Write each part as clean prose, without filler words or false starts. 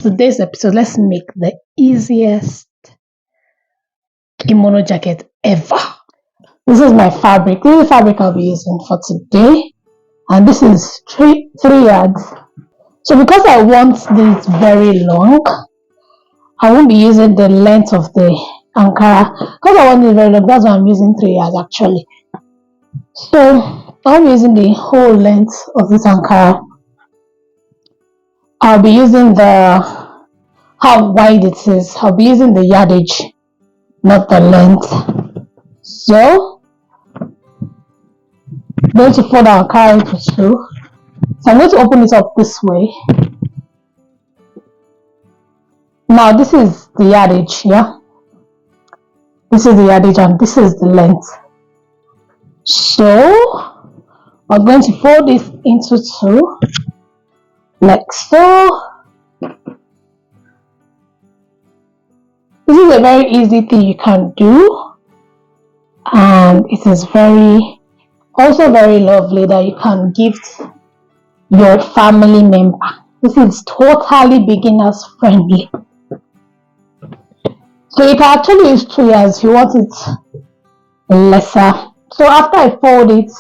Today's episode, let's make the easiest kimono jacket ever. This is my fabric. This is the fabric I'll be using for today, and this is three yards. So because I want this very long, I won't be using the length of the Ankara. Because I want it very long, that's why I'm using 3 yards actually. So I'll be using the whole length of this Ankara. I'll be using how wide it is. I'll be using the yardage, not the length. So I'm going to fold our Ankara into two. So I'm going to open it up this way. Now this is the yardage, yeah? This is the yardage and this is the length. So I'm going to fold this into two, like so. This is a very easy thing you can do, and it is also very lovely that you can gift your family member. This is totally beginners friendly. So you can actually use 2 yards if you want it lesser. So after I fold it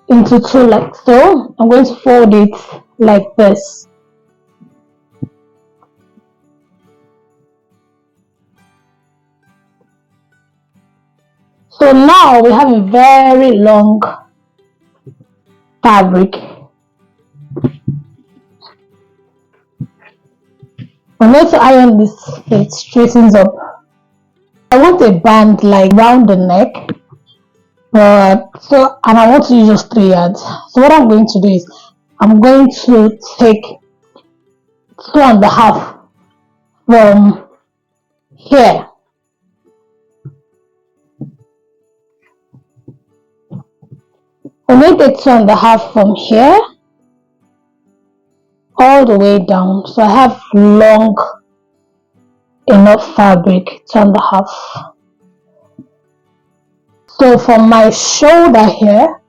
into two like so, I'm going to fold it like this. So now we have a very long fabric. I'm going to iron this so it straightens up. I want a band like round the neck, and I want to use just 3 yards. So what I'm going to do is I'm going to take 2.5 from here. I'm going to take 2.5 from here all the way down. So I have long enough fabric, 2.5. So from my shoulder here,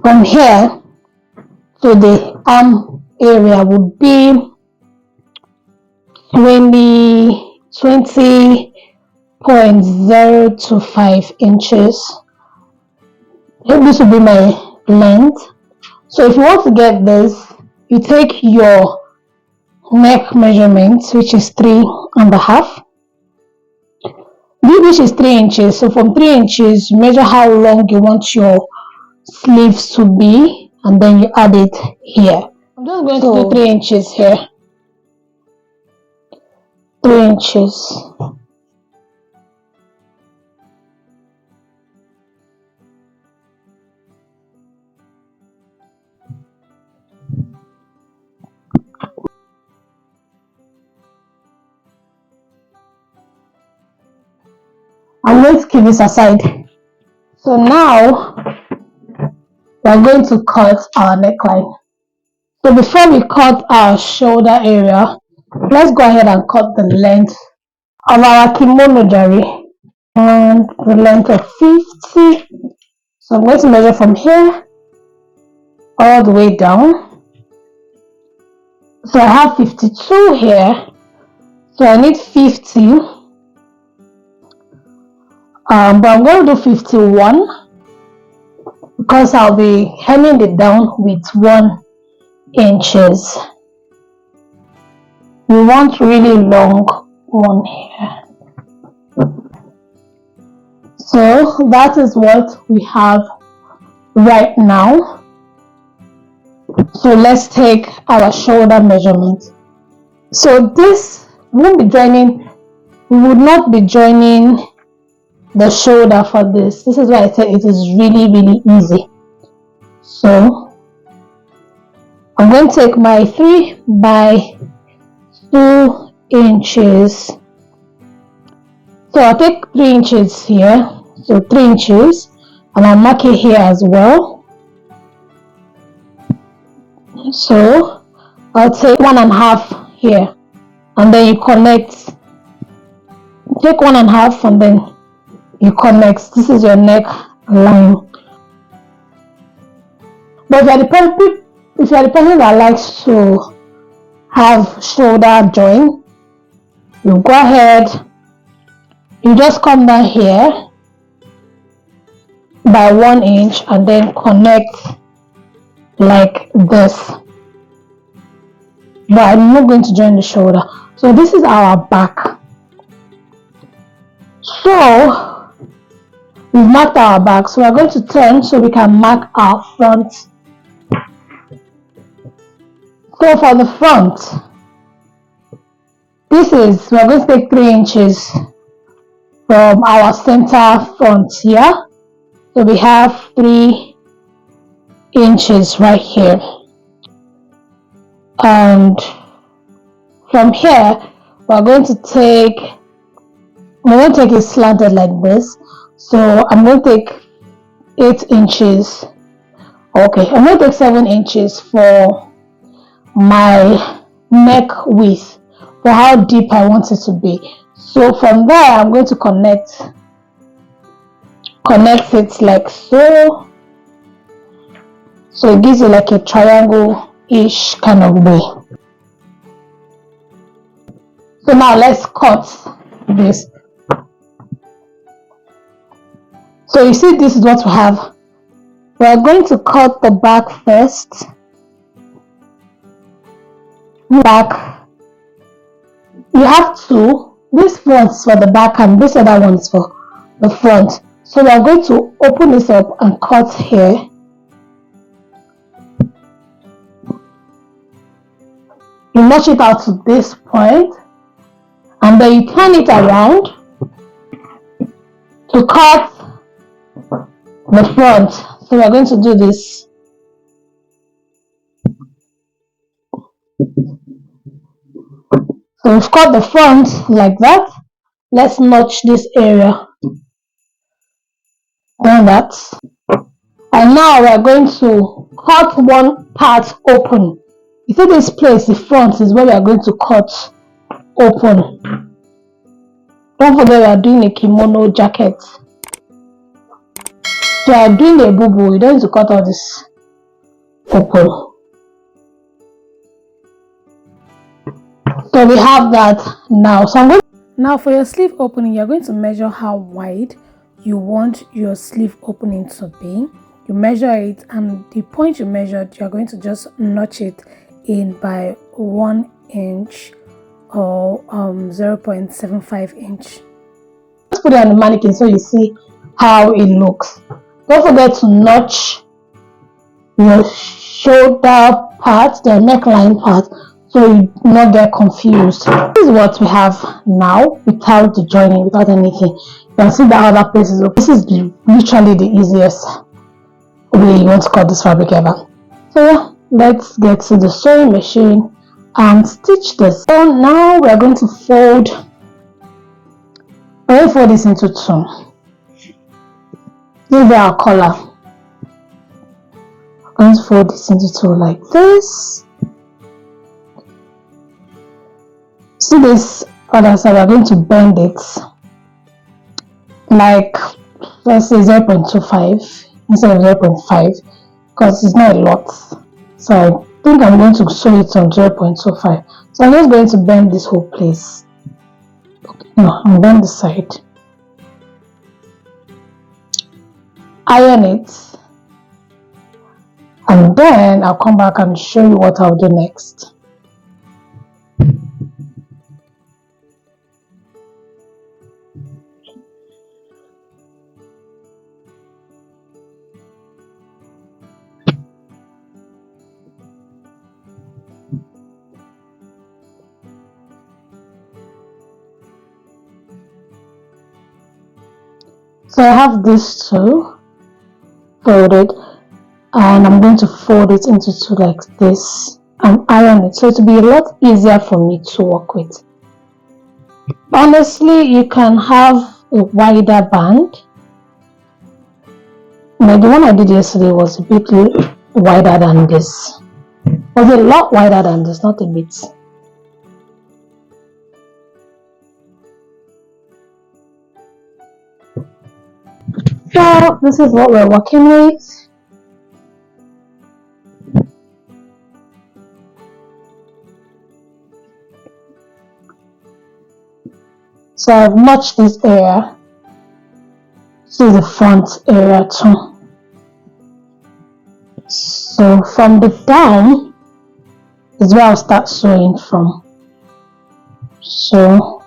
from here to the arm area would be 20.025 inches. This will be my length. So if you want to get this, you take your neck measurement, which is 3.5. Which is 3 inches. So from 3 inches, you measure how long you want your sleeves to be, and then you add it here. I'm just going to do 3 inches here. 3 inches. I'm going to keep this aside. So now we're going to cut our neckline. So before we cut our shoulder area, let's go ahead and cut the length of our kimono jari, and the length of 50. So I'm going to measure from here all the way down. So I have 52 here, so I need 50. But I'm going to do 51 because I'll be hemming it down with 1 inches. We want really long one here. So that is what we have right now. So let's take our shoulder measurement. So this won't be joining, we would not be joining the shoulder for this. This is why I said it is really easy. So I'm going to take my 3 by 2 inches. So I'll take 3 inches here. So 3 inches, and I'll mark it here as well. So I'll take 1.5 here, and then you connect. Take 1.5 and then you connect. This is your neck line. But if you're the person that likes to have shoulder join, you go ahead, you just come down here by 1 inch and then connect like this. But I'm not going to join the shoulder. So this is our back. So we've marked our back, so we're going to turn so we can mark our front. So for the front, we're going to take 3 inches from our center front here. So we have 3 inches right here. And from here, we're going to take it slanted like this. So I'm going to take 8 inches. Okay, I'm going to take 7 inches for my neck width, for how deep I want it to be. So from there, I'm going to connect it like so. So it gives you like a triangle-ish kind of way. So now let's cut this. So you see, this is what we have. We are going to cut the back first. Back. You have two. This one is for the back and this other one is for the front. So we are going to open this up and cut here. You notch it out to this point and then you turn it around to cut the front. So we are going to do this. So we've cut the front like that. Let's notch this area on that. And now we are going to cut one part open. You see this place, the front is where we are going to cut open. Don't forget we are doing a kimono jacket. So we are doing a boo-boo, you don't need to cut all this open. So we have that now. So now for your sleeve opening, you're going to measure how wide you want your sleeve opening to be. You measure it, and the point you measured, you're going to just notch it in by 1 inch or 0.75 inch. Let's put it on the mannequin so you see how it looks. Don't forget to notch your shoulder part, the neckline part, so you not get confused. This is what we have now without the joining, without anything. You can see the other places. This is literally the easiest way you want to cut this fabric ever. So yeah, let's get to the sewing machine and stitch this. So now we are going to fold. We're going to fold this into two. This is our collar. We're going to fold this into two like this. See this other side, we're going to bend it like, let's say 0.25 instead of 0.5 because it's not a lot. So I think I'm going to sew it on 0.25. So I'm just going to bend this whole place. Okay, no, I'm bend the side. Iron it. And then I'll come back and show you what I'll do next. So I have this two folded and I'm going to fold it into two like this and iron it, so it will be a lot easier for me to work with. Honestly, you can have a wider band. Now, the one I did yesterday was a bit wider than this. It was a lot wider than this, not a bit. So this is what we're working with. So I've notched this area to the front area too. So from the down is where I'll start sewing from. So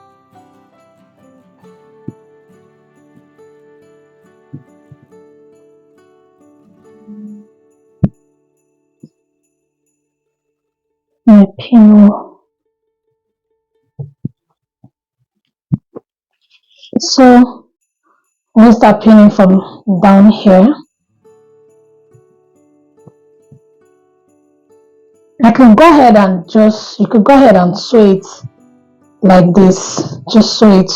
my pinhole. So I'm going to start pinning from down here. You could go ahead and sew it like this. Just sew it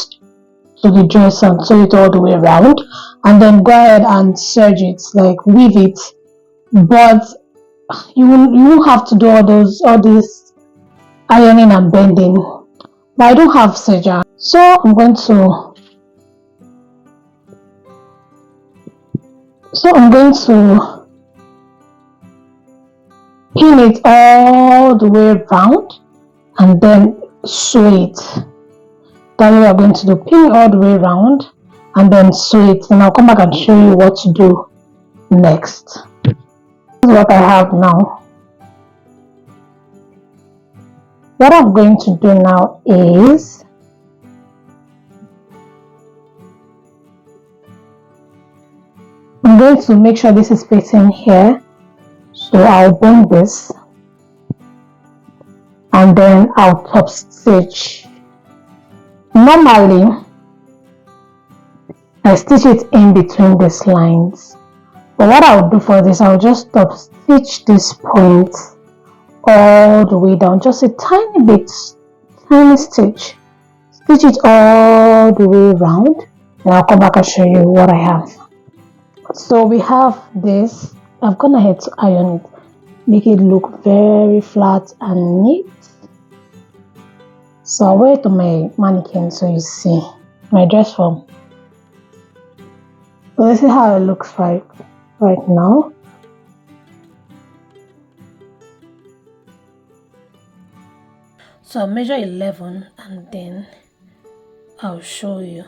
to the dress and sew it all the way around, and then go ahead and serge it, like weave it. But you won't have to do all this ironing and bending. But I don't have serger, so I'm going to pin it all the way around and then sew it. That's what we're going to do. Pin it all the way around and then sew it, and I'll come back and show you what to do next. This is what I have now. What I'm going to do now is I'm going to make sure this is facing here. So I'll bend this and then I'll top stitch. Normally I stitch it in between these lines, but what I'll do for this, I'll just top stitch this point all the way down, just a tiny bit, tiny stitch. Stitch it all the way around, and I'll come back and show you what I have. So we have this. I've gone ahead to iron it, make it look very flat and neat. So I'll wear it to my mannequin so you see my dress form. So this is how it looks like right now. So I'll measure 11 and then I'll show you.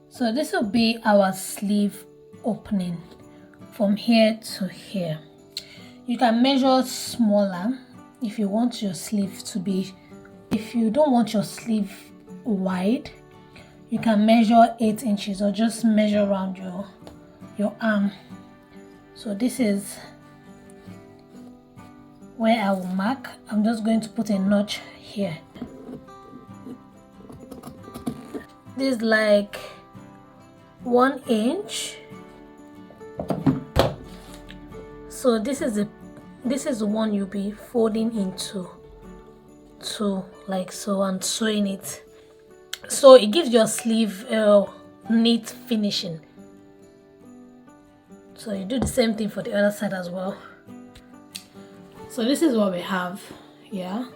So this will be our sleeve opening from here to here. You can measure smaller if you want your sleeve to be, if you don't want your sleeve wide, you can measure 8 inches or just measure around your arm. So this is where I will mark. I'm just going to put a notch here. This is like 1 inch. So this is the one you'll be folding into two, like so, and sewing it. So it gives your sleeve a neat finishing. So you do the same thing for the other side as well. So this is what we have here.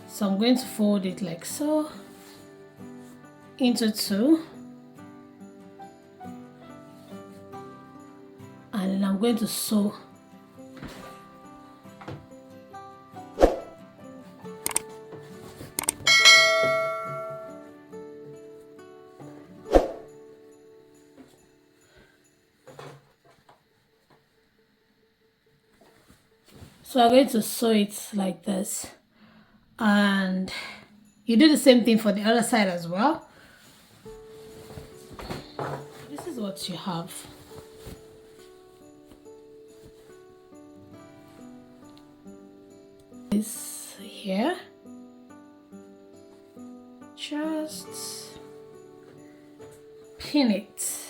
So I'm going to fold it like so into two, and then I'm going to sew. So I'm going to sew it like this, and you do the same thing for the other side as well. This is what you have. This here, just pin it.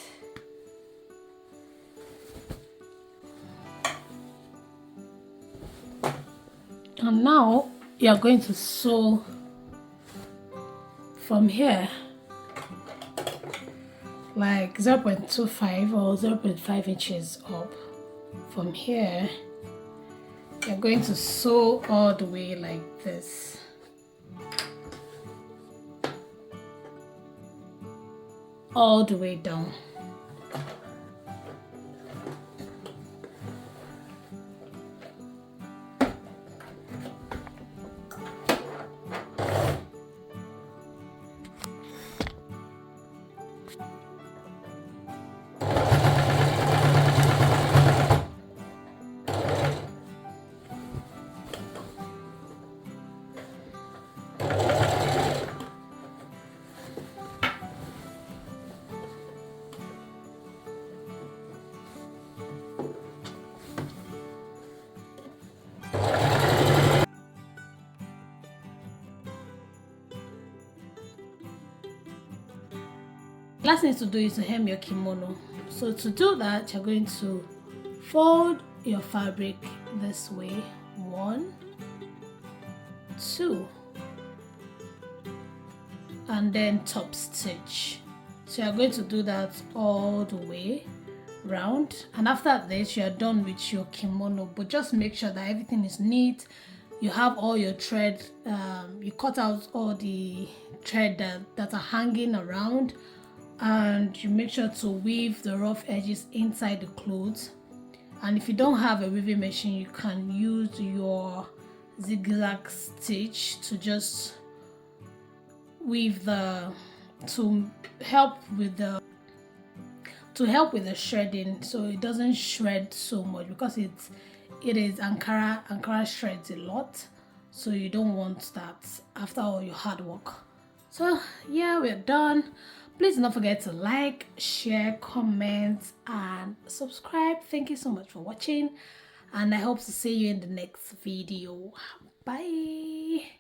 And now you're going to sew from here like 0.25 or 0.5 inches up. From here you're going to sew all the way like this. All the way down. last thing to do is to hem your kimono. So to do that, you're going to fold your fabric this way. 1, 2, and then top stitch. So you're going to do that all the way round, and after this you're done with your kimono. But just make sure that everything is neat, you have all your thread, you cut out all the thread that are hanging around, and you make sure to weave the rough edges inside the clothes. And if you don't have a weaving machine, you can use your zigzag stitch to just weave to help with the shredding, so it doesn't shred so much, because it is Ankara shreds a lot, so you don't want that after all your hard work. So yeah, we're done. Please don't forget to like, share, comment, and subscribe. Thank you so much for watching, and I hope to see you in the next video. Bye.